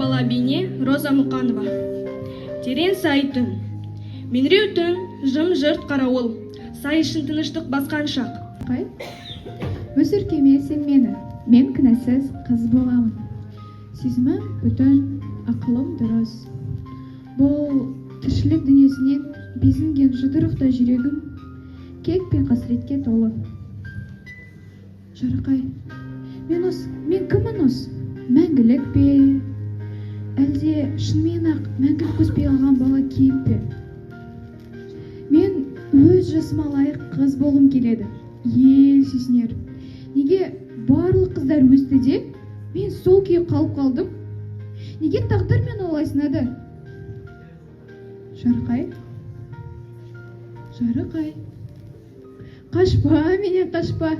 бала бейне Роза Мұқанова. Терең сай түн. Меніреу түн, жым-жырт қарауыл. Сай ішін тыныштық басқан шақ. Қай? Өсіркемесің мені. Мен кінәсіз қыз боламын. Сезімім бүтін, ақылым дұрыс. Бұл тіршілік дүниесінен безінген жұдырықта жүрегім кек пен қасіретке толы. Жарықай, мен кіммін осы? Мәңгілік пе? Әлде шынымен-ақ мәңгілік өспей алған бала кейіп пе? Мен өз жасыма лайық қыз болғым келеді. Ел сүйсінер. Неге барлық қыздар өсті де, мен сол күйі қалып қалдым? Неге тағдыр мен олай сынады? Жарықай? Жарықай? Қашпа, менен қашпа.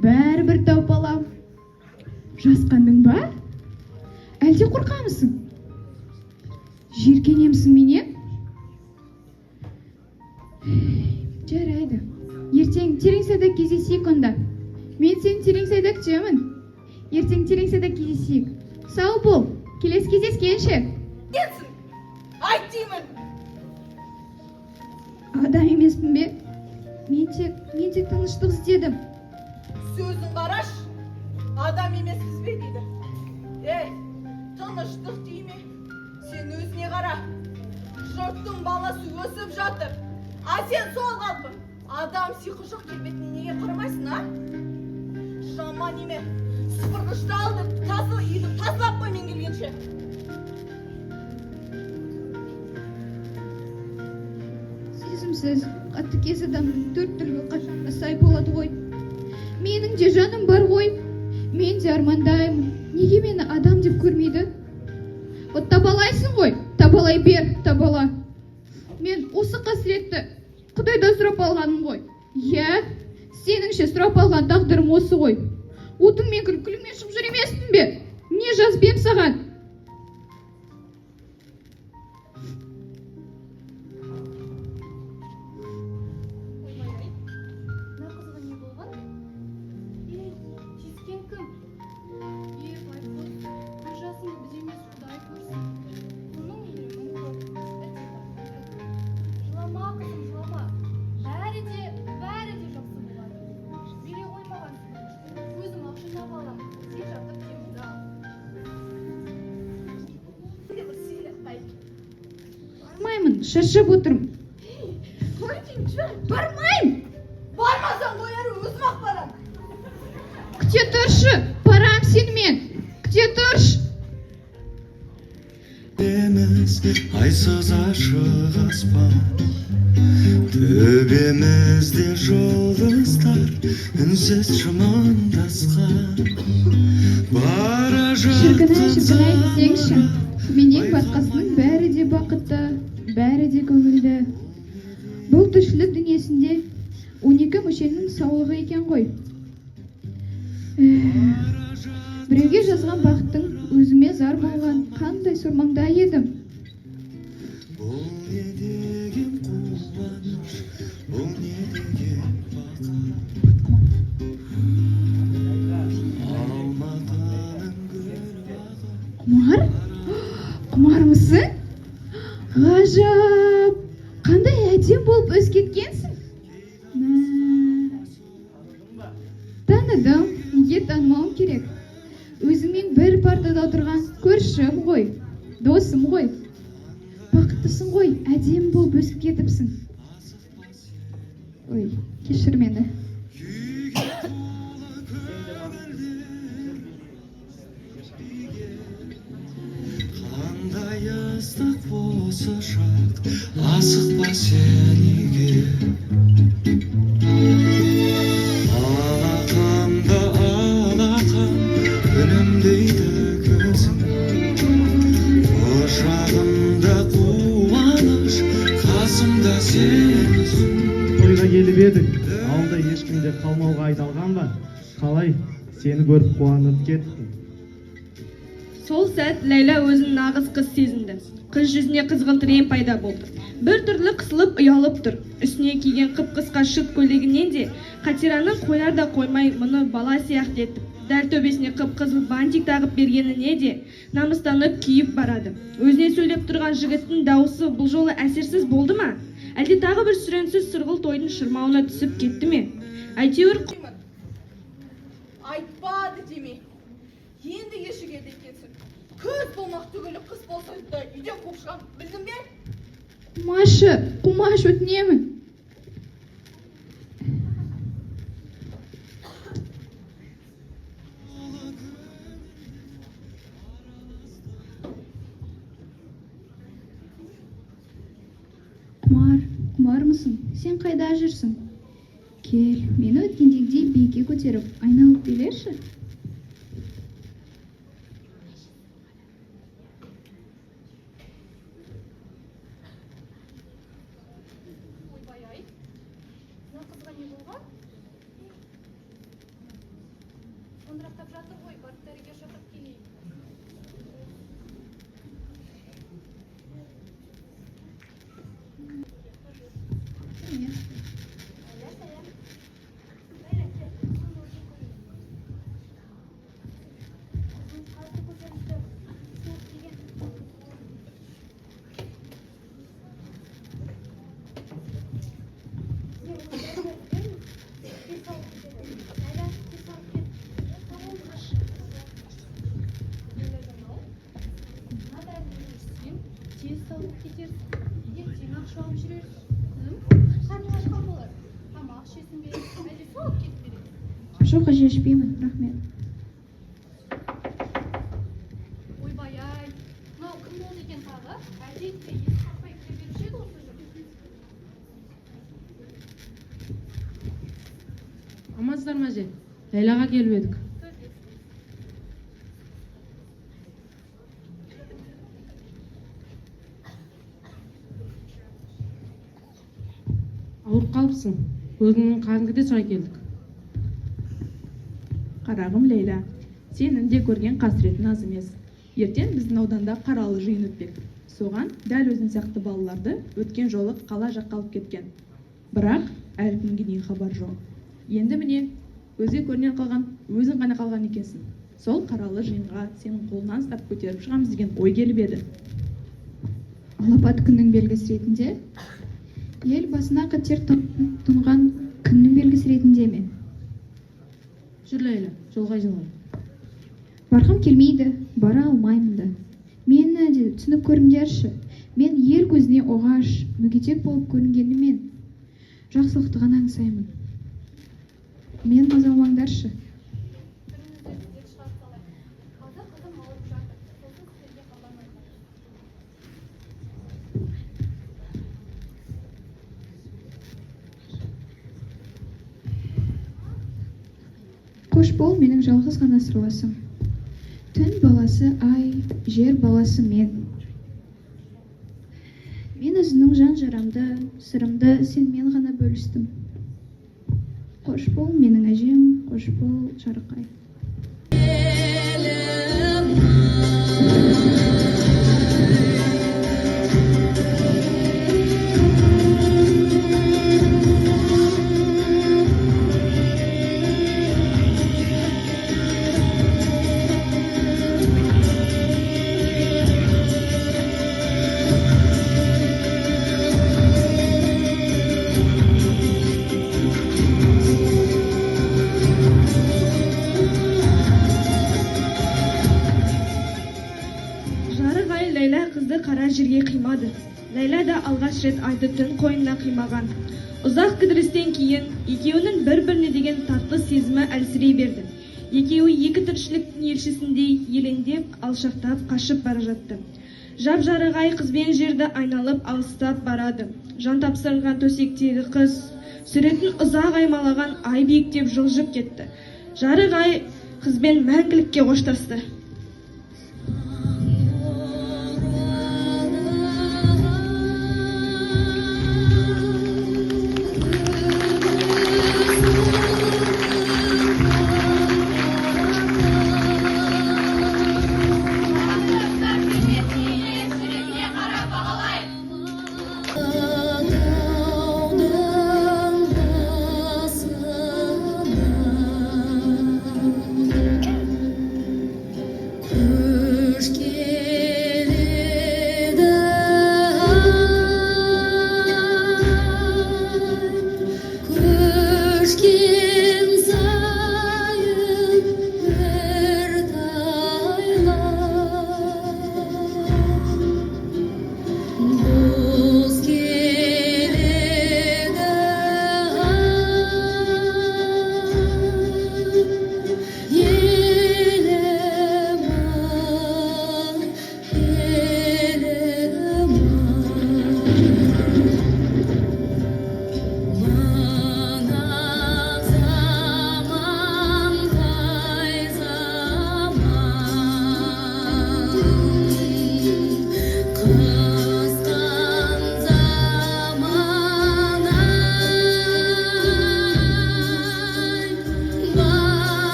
Бәрібір тауып алам. Жасқандың ба? Әлде қорқамысың? Жиіркенемісің менен? Жарайды. Ертең терең сайда кездесейік онда. Мен сен терең сайда күтемін. Ертең терең сайда кездесейік. Сау бол. Келесі кездескенше. Кетсін! Айт деймін! Адам емеспін бе? Мен тек тыныштық іздедім. Сөзін қараш, адам емеспіз бе дейді. Ей, тыныштық дейме, сен өзіне қара. Жұрттың баласы өсіп жатыр. А сен сол қалпы. Адам сиқы жоқ келбетіне неге қарамайсың, а? Жаман неме, сыпырғышты алды, тазы үйді тазлап қой мен келгенше. Сезімсіз, қатыгез адамның төрт түлігі қашанда сай болады ғой. Менің де жаным бар ғой. Мен де армандаймын. Неге мені адам деп көрмейді? Вот табалайсың ғой. Табалай бер, табала. Мен осы қасіретті Құдайда сұрап алғаным ғой. Иә, сеніңше сұрап алған тағдырым осы ғой. Отыңмен күлкіліңмен шығып жүр емеспін бе? Не жазып ем саған? Бармаймын, шыршып отырмын. Бармайым. Бармасаң қояры өзім-ақ барам. Күте тұршы, барам сенімен. Күте тұрш. Айсыз ашық аспан, төбемізде жұлдыздар үнсіз шымандасқан. Бара Шіркінай десеңші. Менен басқасының бәрі де бақытты, бәрі де көңілді. Бұл тіршілік дүниесінде 12 мүшенің саулығы екен ғой. Біреуге жазған бақыттың өзіме зар болған қандай сұрмаңда едім. Бұл не деген қуаныш, бұл не деген бақыт. Алматының гүл Құмар? Құмармысың? Ғажап! Қандай әдем болып өскеткенсің? Таныдым, неге танымауым керек? Өзіңмен бір партада отырған көршім ғой, досым ғой. Бақыттысың ғой, әдем болып өсіп кетіпсің. Ой, кешір мені. қандай ыстық осы шақ, асықпа сен үйге. Алақанда алақан, күлімдейді көзің. Құшағымда қуаныш, қасымда сен өзің. Тойға келіп едік, ауылда ешкімде қалмауға айдалған ба? Қалай, сені көріп қуанып кеттім. Сол сәт Ләйла өзін нағыз қыз сезінді. Қыз жүзіне қызғылт рең пайда болды. Бір түрлі қысылып ұялып тұр. Үстіне киген қып-қысқа шыт көйлегінен де Қатираның қояр да қоймай мұны бала сияқты етіп дәл төбесіне қып-қызыл бантик тағып бергеніне де намыстанып күйіп барады. Өзіне сөйлеп тұрған жігіттің дауысы бұл жолы әсерсіз болды ма? Әлде тағы бір сүренсіз сұрғыл тойдың шырмауына түсіп кетті ме? Әйтеуір Айтпады деме. Енді ешігеді екенсің. Күз болмақ түгілі қыс болса да үйден қуып шығам. Білдің бе? Қумаш өтінемін. Құмармысың? Сен қайда жүрсің? Кел, мені өткендегідей биікке көтеріп, айналып келерші. Ойбай-ай, мына қызға не болған? Сондырақтап жатыр ғой, барып дәрігер шақырып келейін. Тез салып кетерсің. Ертең ақша алып жүрерсің. Қарның ашқан болар. Тамақ ішесің бе? Әлде салып кетіп бересің? Жоқ, жешпеймін, рахмет. Ойбай-ай, мынау кім болды екен тағы? Әдетте есі қақпай кіре беруші еді осы жігіт. Амансыздар ма же? Ләйлаға келіп едік. Ауырып қалыпсың. Өзіңнің қарыңды де сұрай келдік. Қарағым Лейла, сенің де көрген қасіретің аз емес. Ертең біздің ауданда қаралы жиын өтпек. Соған дәл өзің сияқты балаларды өткен жолы қала жаққа алып кеткен. Бірақ әлі күнге дейін хабар жоқ. Енді міне, көзге көрінен қалған өзің ғана қалған екенсің. Сол қаралы жиынға сенің қолынан ұстап көтеріп шығамыз деген ой келіп еді. Алапат күннің белгісі ретінде, ел басына қатер тұнған күннің белгісі ретінде ме? Жүр Ләйла, жолға жиналайық. Барғым келмейді, бара алмаймын да. Мені де түсініп көріңдерші. Мен ел көзіне оғаш, мүгедек болып көрінгенімен жақсылықты ғана аңсаймын. Мен мазаламаңдаршы. Бірімізді іздеп шығарып салайық. Қазір қызым ауырып жатыр. Сосын сіздерге хабарлаймын. Қош бол, менің жалғыз ғана сырласым. Түн баласы ай, жер баласы мен. Мен өзінің жан жарамды, сырымды сенмен ғана бөлістім. Қош бол, менің әжем, қош бол, Жарықай. Жарығай Ләйла қызды қара жерге қимады. Ләйла да алғаш рет айды түн қойнына қимаған. Ұзақ кідірістен кейін екеуінің бір-біріне деген татты сезімі әлсірей берді. Екеуі екі тіршіліктің елшісіндей елеңдеп, алшақтап, қашып бара жатты. Жап-жарығай қызбен жерді айналып алыстап барады. Жан тапсырған төсектегі қыз суретін ұзақ аймалаған ай биіктеп жылжып кетті. Жарығай қызбен мәңгілікке қоштасты.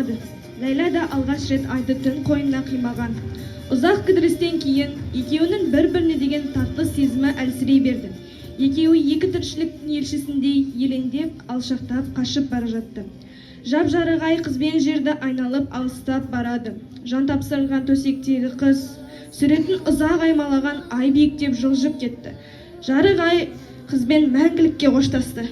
қимады. Ләйлә да алғаш рет айды түн қойнына қимаған. Ұзақ кідірістен кейін екеуінің бір-біріне деген татты сезімі әлсірей берді. Екеуі екі тіршіліктің елшісіндей елеңдеп, алшақтап, қашып бара жатты. Жап-жарық ай қызбен жерді айналып алыстап барады. Жан тапсырылған төсектегі қыз суретін ұзақ аймалаған ай биіктеп жылжып кетті. Жарық ай қызбен мәңгілікке қоштасты.